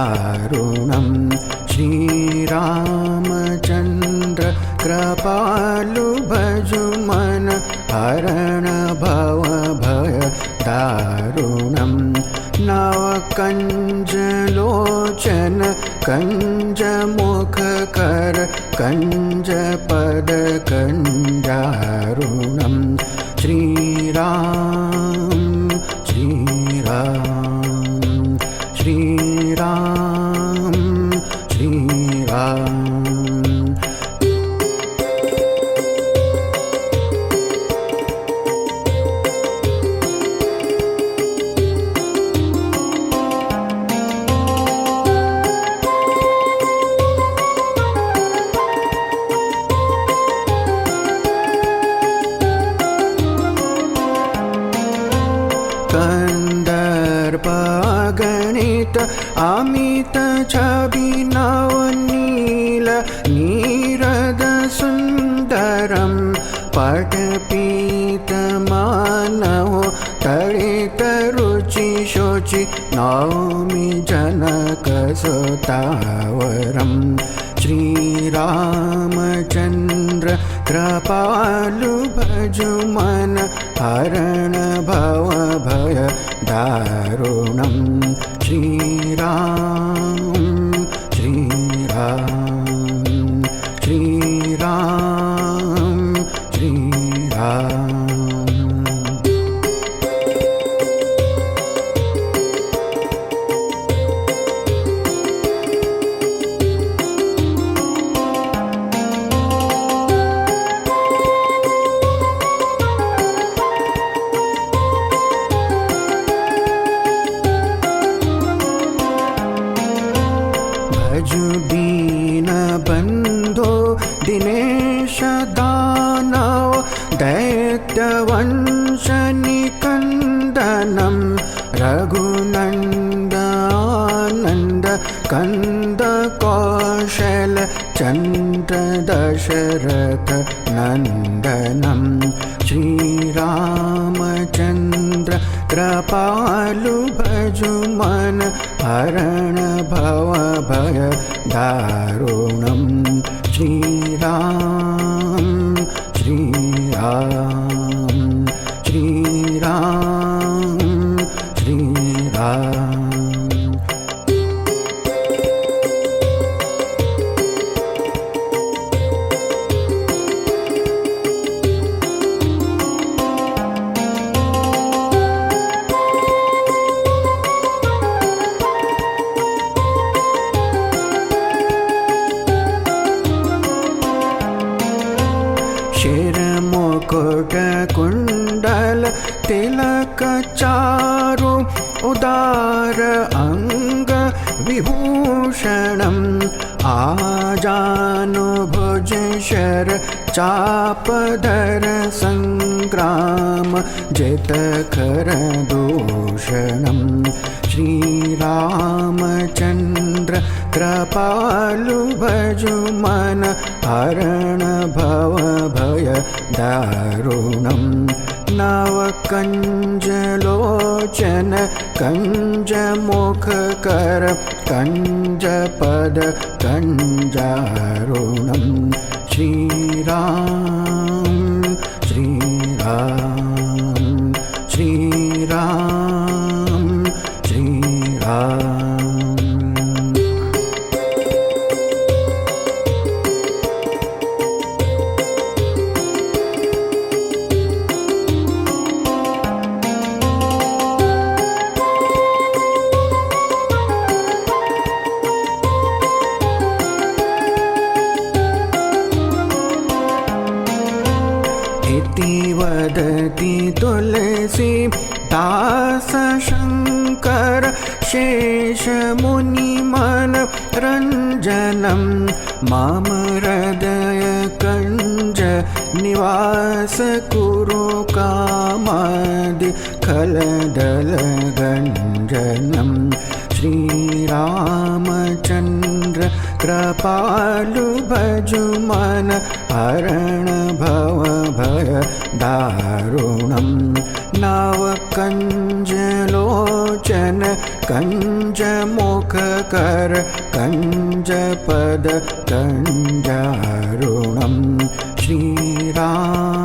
दारुणं श्रीरामचन्द्र कृपालु भजुमन हरण भव भय दारुणं नवकञ्जलोचन कञ्जमुखकर कञ्जपद कञ्जारुणं श्रीराम श्रीराम श्रीराम श्रीराम कंदर्पगणित अमित छवि नवनील नीरद सुंदरम पटपीत मानव तड़ित रुचि शोचि नौमि जनक सुतावरम श्रीरामचन्द्र कृपालु भजुमन हरण भव भय दारुणं श्रीराम श्रीराम श्रीराम श्रीराम दीन बंधो दिनेश दानव दैत्यवंश निकंदनम रघुनंदन कंद कौशल चंद्र दशरथ नंदनम श्रीरामचन्द्र कृपालु भजुमन हरण भव भय दारुणं श्रीराम श्रीराम श्रीराम श्रीराम शिरमुकुट कुंडल तिलक चारु उदार अंग विभूषणम् आजानुभुज शर चापधर संग्राम जितकर दूषणम् श्रीरामचन्द्र कृपालु भजुमन हरण भव भय दारुणं नवकञ्जलोचन कञ्जमुखकर कञ्जपद कञ्जारुणं श्रीराम श्रीराम श्रीराम श्रीराम वदति तुलसी दास शंकर शेष मुनि मन रंजनम मम हृदय कंज निवास कुरु कामादि खलदल गंजनम श्रीरामचन्द्र कृपालु भजुमन हरण भव भय दारुणं नवकञ्जलोचन कञ्जमुखकर कञ्जपद कञ्जारुणं श्रीराम